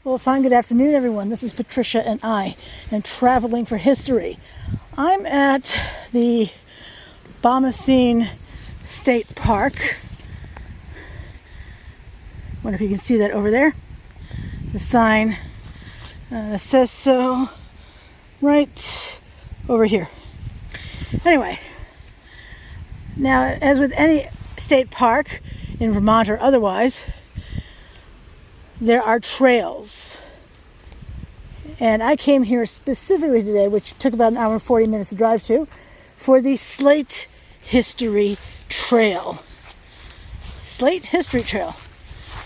Well, fine, good afternoon, everyone. This is Patricia, and I am traveling for history. I'm at the Bomoseen State Park. Wonder if you can see that over there. The sign says so right over here. Anyway, now, as with any state park in Vermont or otherwise, there are trails. And I came here specifically today, which took about an hour and 40 minutes to drive to, for the Slate History Trail. Slate History Trail.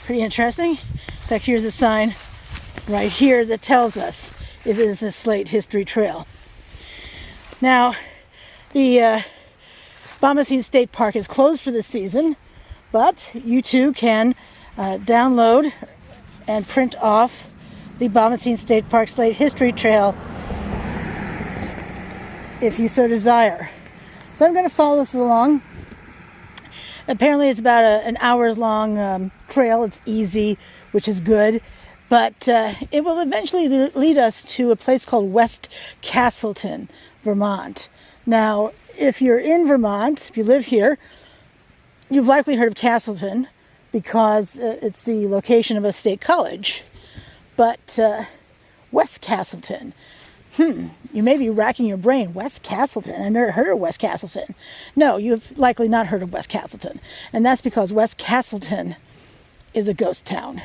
Pretty interesting. In fact, here's a sign right here that tells us it is a Slate History Trail. Now, the Bomoseen State Park is closed for the season, but you too can download and print off the Bomoseen State Park Slate History Trail if you so desire. So I'm going to follow this along. Apparently it's about an hour's long trail. It's easy, which is good, but it will eventually lead us to a place called West Castleton, Vermont. Now, if you're in Vermont, if you live here, you've likely heard of Castleton, because it's the location of a state college. But West Castleton, you may be racking your brain. West Castleton, I've never heard of West Castleton. No, you've likely not heard of West Castleton. And that's because West Castleton is a ghost town.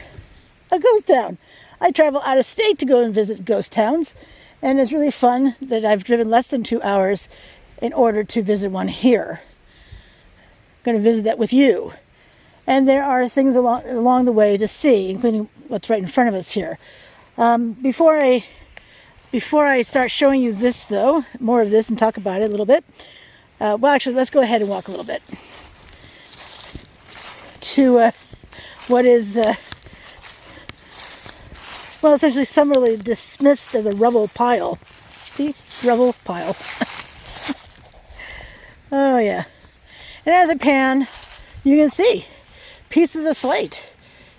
A ghost town. I travel out of state to go and visit ghost towns, and it's really fun that I've driven less than 2 hours in order to visit one here. I'm going to visit that with you. And there are things along the way to see, including what's right in front of us here. Before I start showing you this, though, more of this and talk about it a little bit. Well, actually, let's go ahead and walk a little bit to what is, well, essentially summarily dismissed as a rubble pile. See? Rubble pile. Oh, yeah. And as I pan, you can see pieces of slate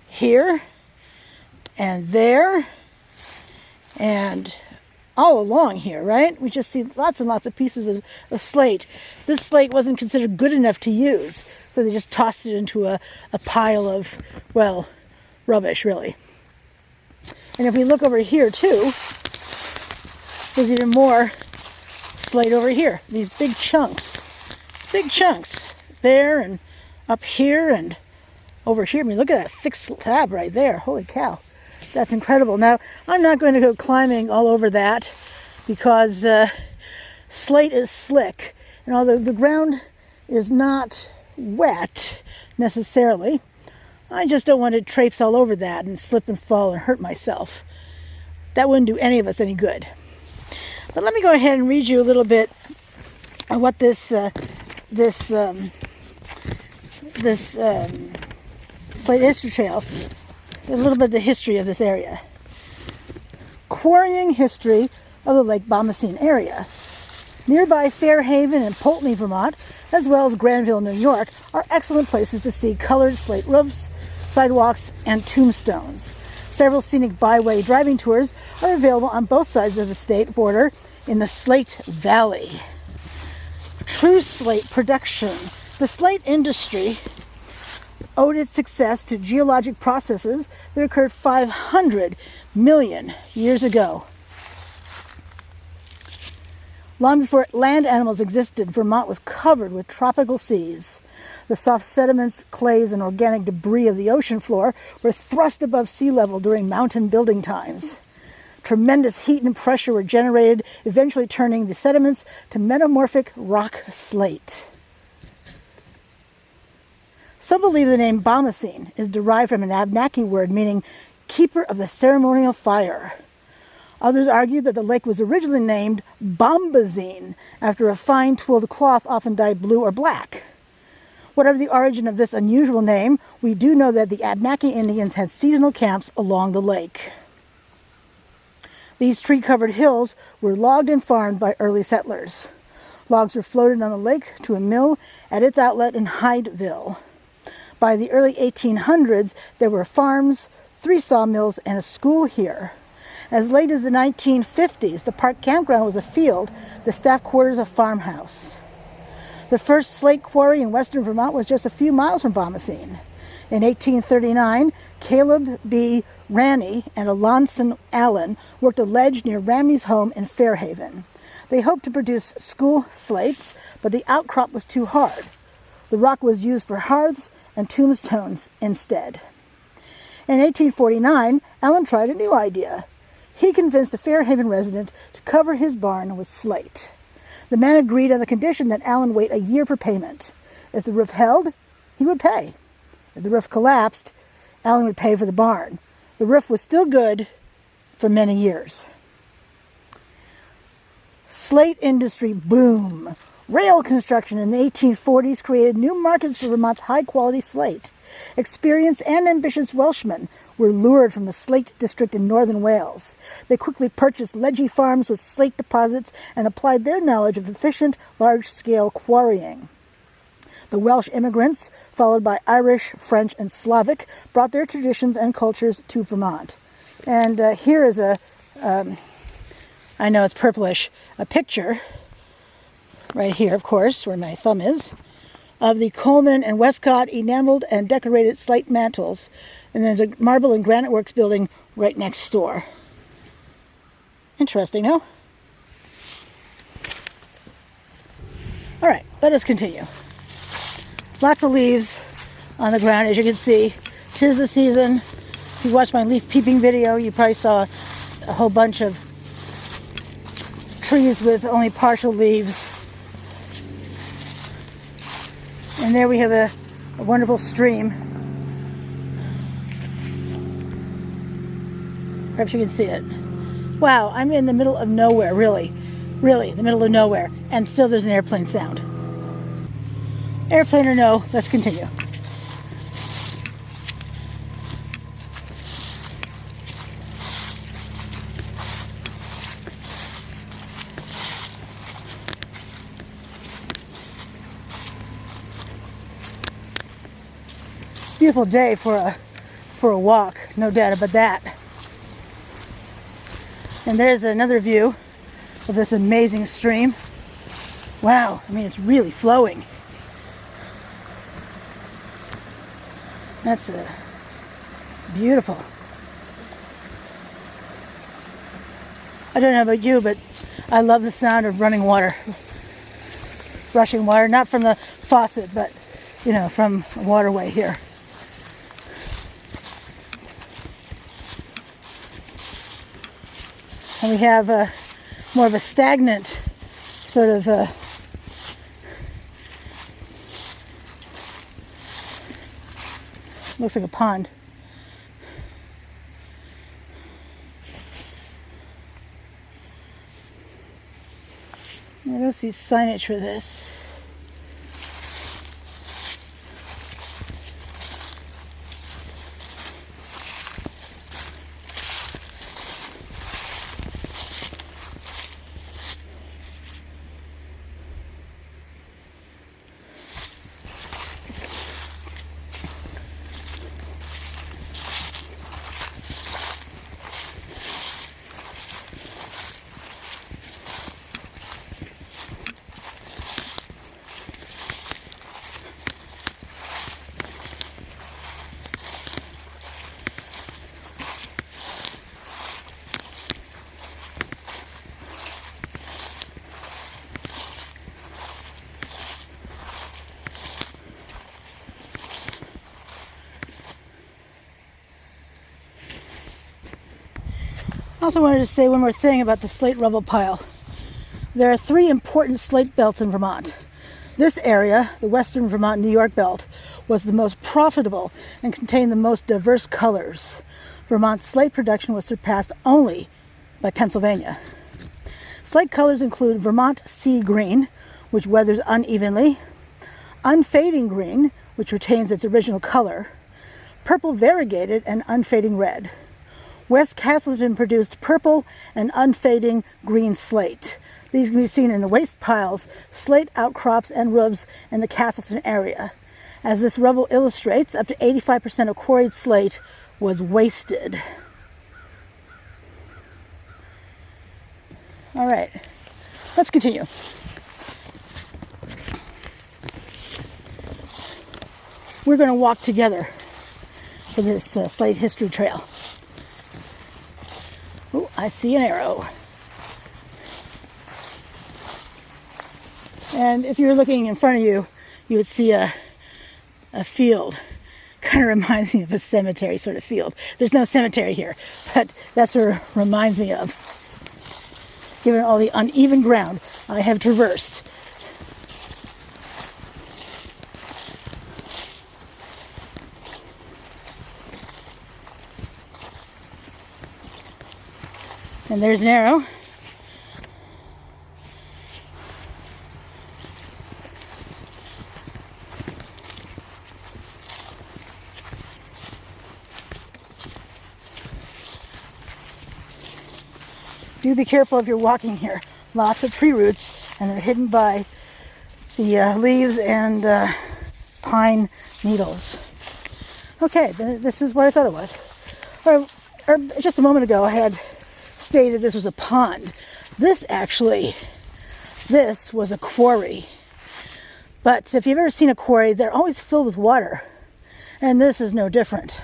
here and there and all along here, right? We just see lots and lots of pieces of slate. This slate wasn't considered good enough to use, so they just tossed it into a pile of, well, rubbish, really. And if we look over here, too, there's even more slate over here. These big chunks. Big chunks there and up here and over here. I mean, look at that thick slab right there. Holy cow. That's incredible. Now, I'm not going to go climbing all over that because slate is slick. And although the ground is not wet necessarily, I just don't want to traipse all over that and slip and fall and hurt myself. That wouldn't do any of us any good. But let me go ahead and read you a little bit of what this Slate History Trail, a little bit of the history of this area. Quarrying history of the Lake Bomoseen area. Nearby Fairhaven and Poultney, Vermont, as well as Granville, New York, are excellent places to see colored slate roofs, sidewalks, and tombstones. Several scenic byway driving tours are available on both sides of the state border in the Slate Valley. True slate production. The slate industry owed its success to geologic processes that occurred 500 million years ago. Long before land animals existed, Vermont was covered with tropical seas. The soft sediments, clays, and organic debris of the ocean floor were thrust above sea level during mountain building times. Tremendous heat and pressure were generated, eventually turning the sediments to metamorphic rock slate. Some believe the name Bomoseen is derived from an Abenaki word meaning keeper of the ceremonial fire. Others argue that the lake was originally named Bomoseen after a fine twilled cloth often dyed blue or black. Whatever the origin of this unusual name, we do know that the Abenaki Indians had seasonal camps along the lake. These tree-covered hills were logged and farmed by early settlers. Logs were floated on the lake to a mill at its outlet in Hydeville. By the early 1800s, there were farms, 3 sawmills, and a school here. As late as the 1950s, the park campground was a field, the staff quarters a farmhouse. The first slate quarry in western Vermont was just a few miles from Bomoseen. In 1839, Caleb B. Ranney and Alonson Allen worked a ledge near Ramney's home in Fairhaven. They hoped to produce school slates, but the outcrop was too hard. The rock was used for hearths and tombstones instead. In 1849, Allen tried a new idea. He convinced a Fairhaven resident to cover his barn with slate. The man agreed on the condition that Allen wait a year for payment. If the roof held, he would pay. If the roof collapsed, Allen would pay for the barn. The roof was still good for many years. Slate industry boom. Rail construction in the 1840s created new markets for Vermont's high-quality slate. Experienced and ambitious Welshmen were lured from the slate district in northern Wales. They quickly purchased ledgy farms with slate deposits and applied their knowledge of efficient, large-scale quarrying. The Welsh immigrants, followed by Irish, French, and Slavic, brought their traditions and cultures to Vermont. And here is I know it's purplish, a picture, right here, of course, where my thumb is, of the Coleman and Westcott enameled and decorated slate mantles. And there's a marble and granite works building right next door. Interesting, no? All right, let us continue. Lots of leaves on the ground, as you can see. 'Tis the season. If you watched my leaf peeping video, you probably saw a whole bunch of trees with only partial leaves. And there we have a wonderful stream. Perhaps you can see it. Wow, I'm in the middle of nowhere, really. Really, the middle of nowhere. And still there's an airplane sound. Airplane or no, let's continue. Beautiful day for a walk, no doubt about that. And there's another view of this amazing stream. Wow, I mean, it's really flowing. It's beautiful. I don't know about you, but I love the sound of running water. Rushing water, not from the faucet, but, you know, from a waterway here. And we have more of a stagnant sort of looks like a pond. I don't see signage for this. I also wanted to say one more thing about the slate rubble pile. There are 3 important slate belts in Vermont. This area, the Western Vermont-New York belt, was the most profitable and contained the most diverse colors. Vermont's slate production was surpassed only by Pennsylvania. Slate colors include Vermont sea green, which weathers unevenly, unfading green, which retains its original color, purple variegated, and unfading red. West Castleton produced purple and unfading green slate. These can be seen in the waste piles, slate outcrops, and roofs in the Castleton area. As this rubble illustrates, up to 85% of quarried slate was wasted. All right, let's continue. We're going to walk together for this Slate History Trail. Oh, I see an arrow. And if you're looking in front of you, you would see a field. Kind of reminds me of a cemetery sort of field. There's no cemetery here, but that's what it reminds me of, given all the uneven ground I have traversed. And there's an arrow. Do be careful if you're walking here. Lots of tree roots, and they're hidden by the leaves and pine needles. Okay, this is what I thought it was. Or just a moment ago, I had stated this was a pond. This was a quarry. But if you've ever seen a quarry, they're always filled with water. And this is no different.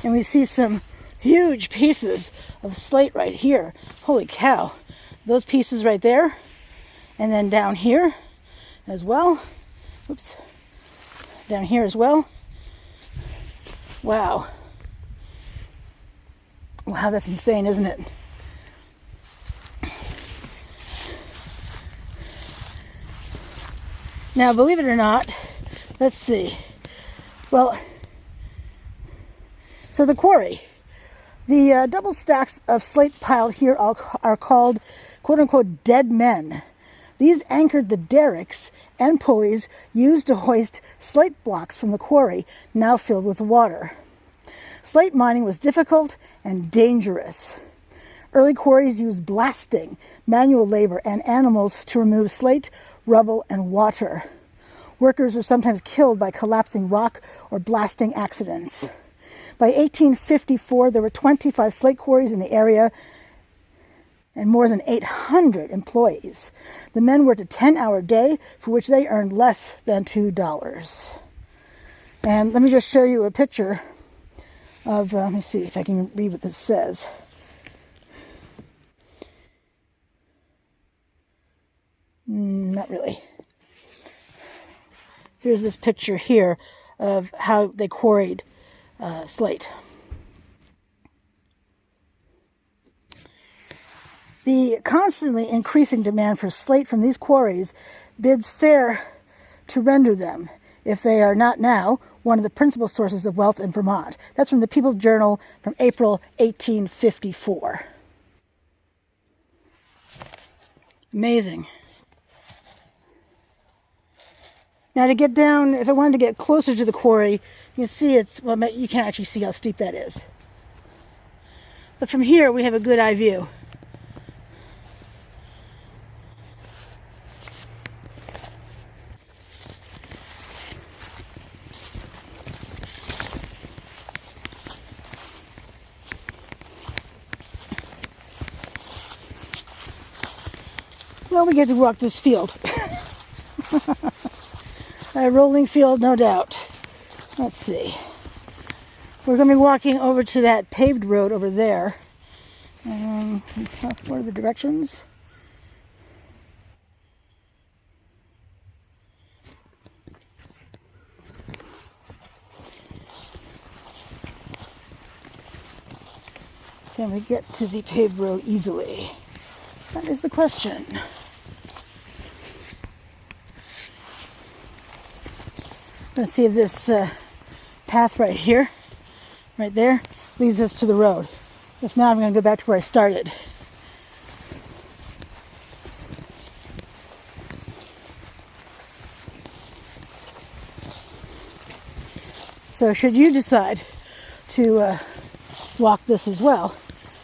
And we see some huge pieces of slate right here. Holy cow. Those pieces right there. And then down here as well. Oops. Down here as well. Wow. Wow, that's insane, isn't it? Now, believe it or not, let's see. Well, so the quarry. The double stacks of slate piled here are called, quote-unquote, dead men. These anchored the derricks and pulleys used to hoist slate blocks from the quarry, now filled with water. Slate mining was difficult and dangerous. Early quarries used blasting, manual labor, and animals to remove slate, rubble, and water. Workers were sometimes killed by collapsing rock or blasting accidents. By 1854, there were 25 slate quarries in the area and more than 800 employees. The men worked a 10-hour day for which they earned less than $2. And let me just show you a picture of, let me see if I can read what this says. Not really. Here's this picture here of how they quarried slate. The constantly increasing demand for slate from these quarries bids fair to render them, if they are not now, one of the principal sources of wealth in Vermont. That's from the People's Journal from April 1854. Amazing. Now to get down, if I wanted to get closer to the quarry, you can see well, you can't actually see how steep that is. But from here, we have a good eye view. Well, we get to walk this field. A rolling field, no doubt. Let's see. We're going to be walking over to that paved road over there. What are the directions? Can we get to the paved road easily? That is the question. Let's see if this path right here, right there, leads us to the road. If not, I'm going to go back to where I started. So should you decide to walk this as well,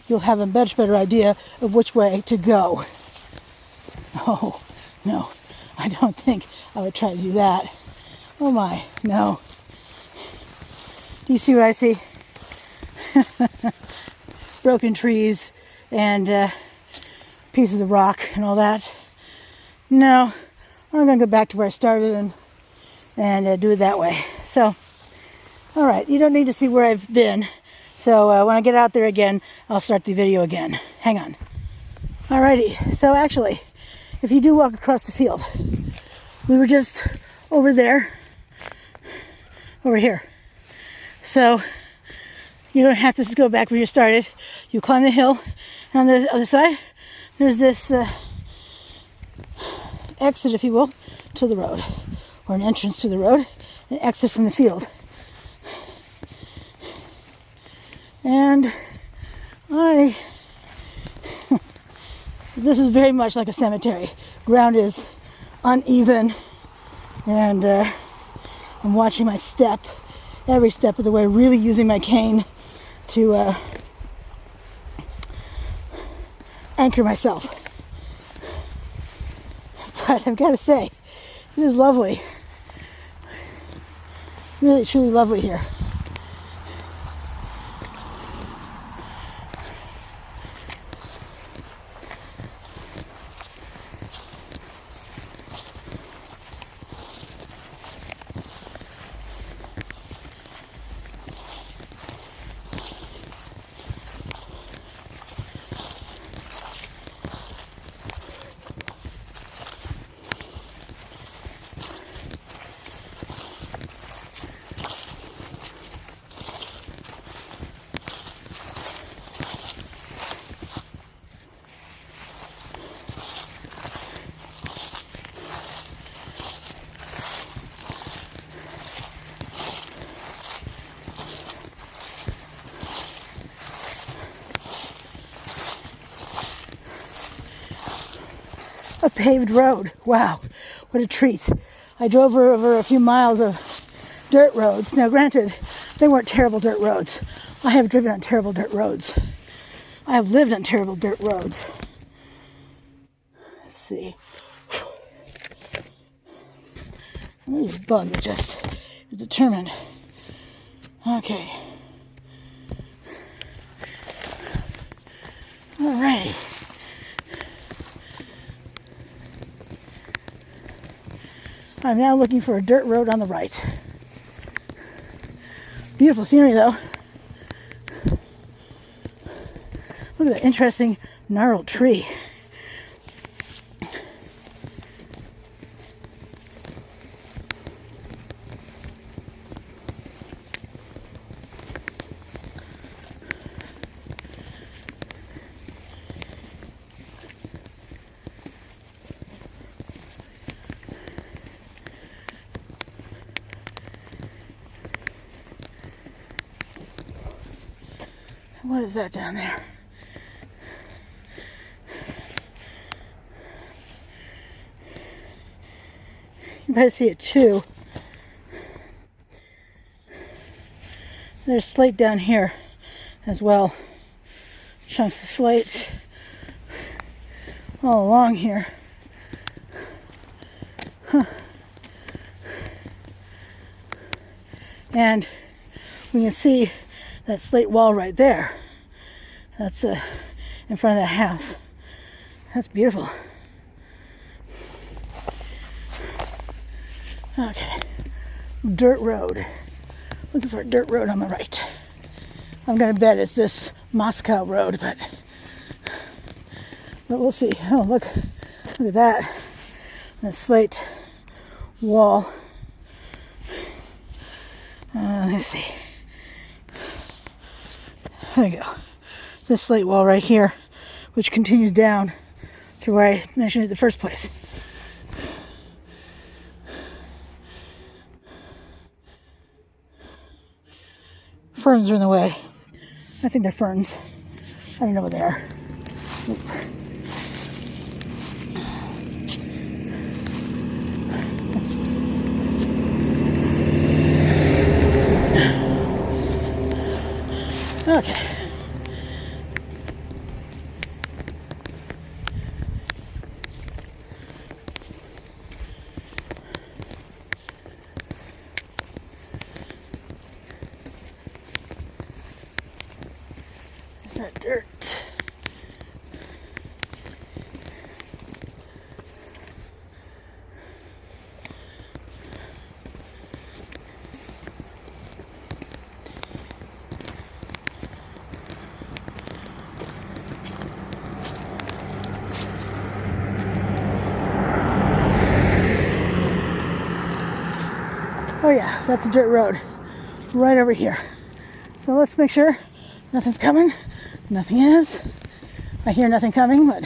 you'll have a much better idea of which way to go. Oh, no, I don't think I would try to do that. Oh my, no. You see what I see? Broken trees and pieces of rock and all that. No, I'm going to go back to where I started and do it that way. So, all right, you don't need to see where I've been. So when I get out there again, I'll start the video again. Hang on. Alrighty, so actually, if you do walk across the field, we were just over there, over here. So you don't have to just go back where you started. You climb the hill, and on the other side, there's this exit, if you will, to the road, or an entrance to the road, an exit from the field. And this is very much like a cemetery. Ground is uneven, and I'm watching my step, every step of the way, really using my cane to anchor myself. But I've got to say, it is lovely. Really, truly lovely here. A paved road. Wow, what a treat. I drove over a few miles of dirt roads. Now granted, they weren't terrible dirt roads. I have driven on terrible dirt roads. I have lived on terrible dirt roads. Let's see. There's a bug that just is determined. Okay. Alrighty. I'm now looking for a dirt road on the right. Beautiful scenery though. Look at that interesting gnarled tree. What is that down there? You probably see it too. There's slate down here as well. Chunks of slate all along here. Huh. And we can see that slate wall right there. That's in front of that house. That's beautiful. Okay, dirt road. Looking for a dirt road on the right. I'm gonna bet it's this Moscow road, but we'll see. Oh, look at that. The slate wall. Let's see. There you go. This slate wall right here, which continues down to where I mentioned it in the first place. Ferns are in the way. I think they're ferns. I don't know what they are. Oop. Okay. Is that dirt? Oh yeah, that's a dirt road right over here. So let's make sure nothing's coming. Nothing is. I hear nothing coming, but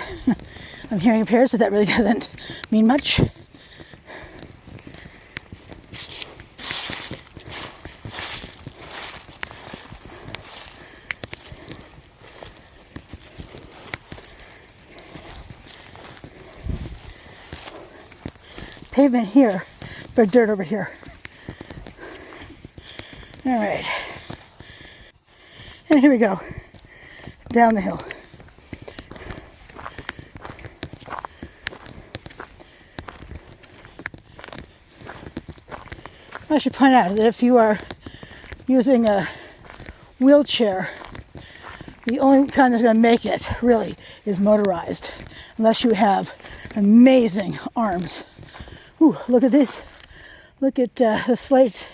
I'm hearing impaired, so that really doesn't mean much. Pavement here, but dirt over here. All right, and here we go, down the hill. I should point out that if you are using a wheelchair, the only kind that's going to make it, really, is motorized, unless you have amazing arms. Ooh, look at this. Look at the slate.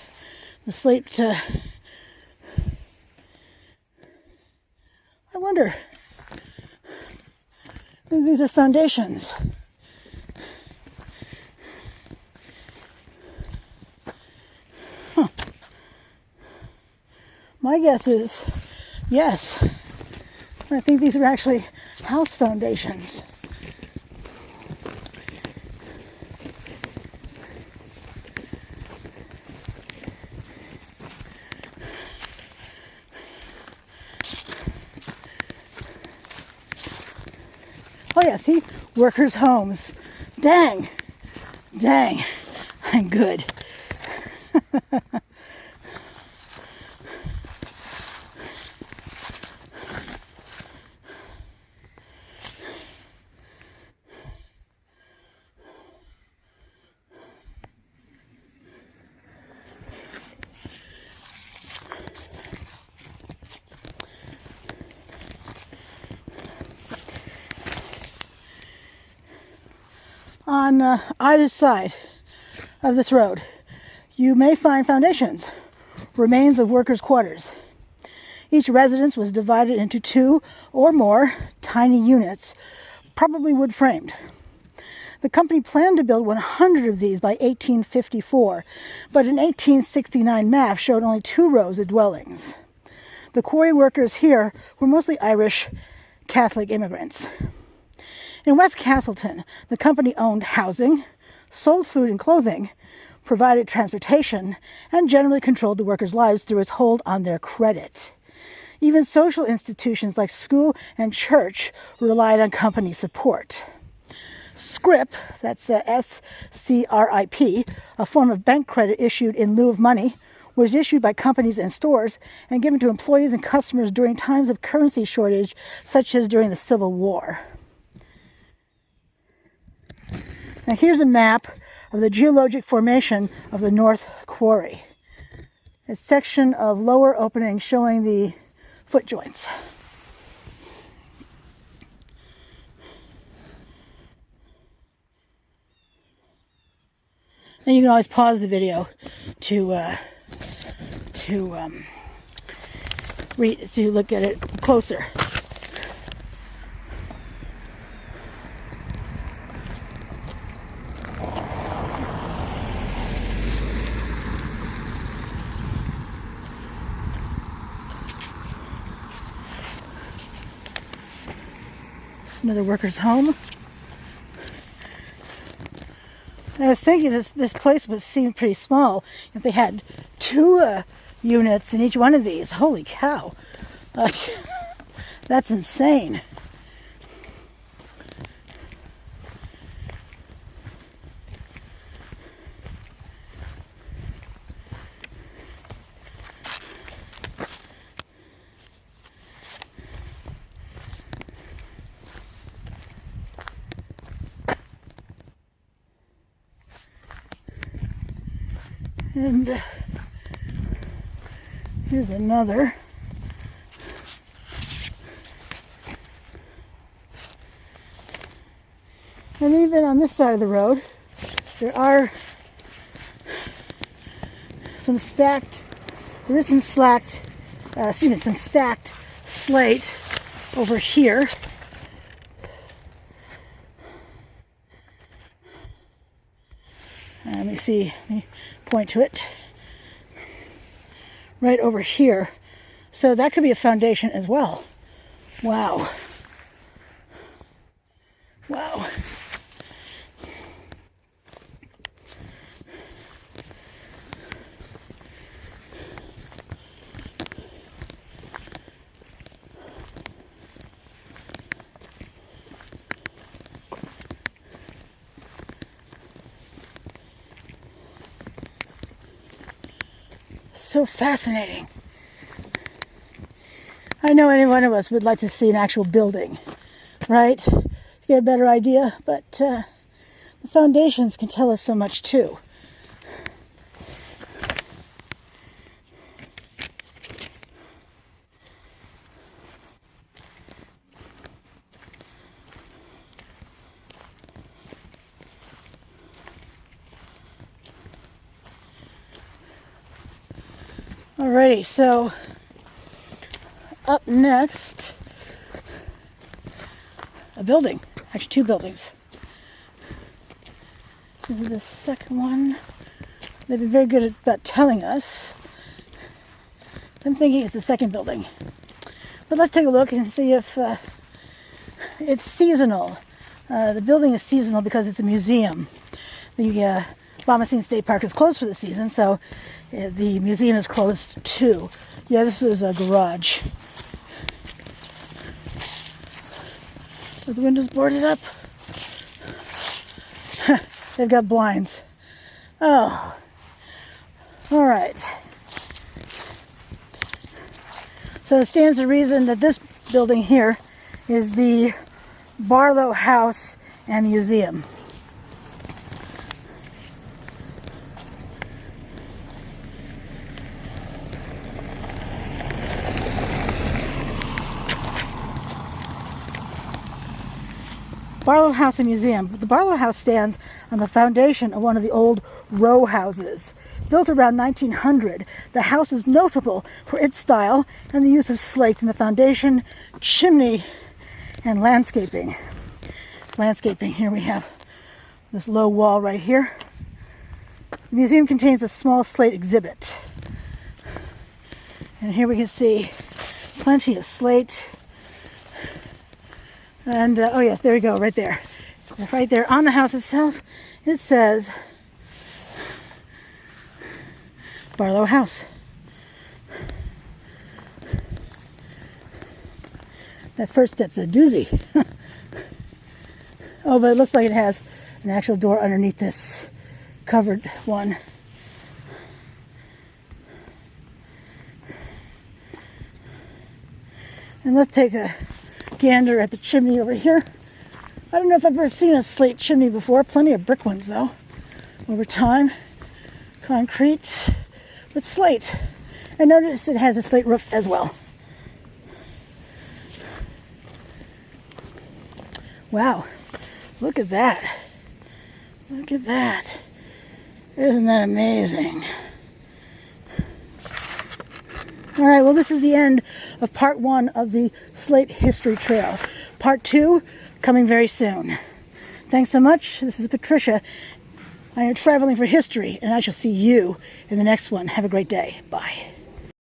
I wonder if these are foundations. Huh. My guess is yes. I think these are actually house foundations. Oh yeah, see? Workers' homes. Dang. Dang. I'm good. On either side of this road, you may find foundations, remains of workers' quarters. Each residence was divided into 2 or more tiny units, probably wood framed. The company planned to build 100 of these by 1854, but an 1869 map showed only 2 rows of dwellings. The quarry workers here were mostly Irish Catholic immigrants. In West Castleton, the company owned housing, sold food and clothing, provided transportation, and generally controlled the workers' lives through its hold on their credit. Even social institutions like school and church relied on company support. Scrip, that's S-C-R-I-P, a form of bank credit issued in lieu of money, was issued by companies and stores and given to employees and customers during times of currency shortage, such as during the Civil War. Now here's a map of the geologic formation of the North Quarry. A section of lower opening showing the foot joints. And you can always pause the video to look at it closer. Another worker's home. I was thinking this place would seem pretty small if they had 2 units in each one of these. Holy cow. That's insane. And here's another. And even on this side of the road, there are some stacked slate over here. Let me point to it. Right over here. So that could be a foundation as well. Wow. Wow. So fascinating. I know any one of us would like to see an actual building, right? Get a better idea, but the foundations can tell us so much too. Alrighty, so up next, a building, actually two buildings. This is the second one. They've been very good about telling us. So I'm thinking it's the second building. But let's take a look and see if it's seasonal. The building is seasonal because it's a museum. The Bomoseen State Park is closed for the season, so the museum is closed too. Yeah, this is a garage. Are the windows boarded up? They've got blinds. Oh. All right. So it stands to reason that this building here is the Barlow House and Museum. Barlow House and Museum. The Barlow House stands on the foundation of one of the old row houses. Built around 1900, the house is notable for its style and the use of slate in the foundation, chimney, and landscaping. Landscaping, here we have this low wall right here. The museum contains a small slate exhibit. And here we can see plenty of slate. And, oh yes, there we go, right there. Right there on the house itself, it says Barlow House. That first step's a doozy. Oh, but it looks like it has an actual door underneath this covered one. And let's take a gander at the chimney over here. I don't know if I've ever seen a slate chimney before. Plenty of brick ones though. Over time, concrete with slate. And notice it has a slate roof as well. Wow, look at that. Look at that. Isn't that amazing? All right, well, this is the end of part 1 of the Slate History Trail. Part 2 coming very soon. Thanks so much. This is Patricia. I am traveling for history, and I shall see you in the next one. Have a great day. Bye.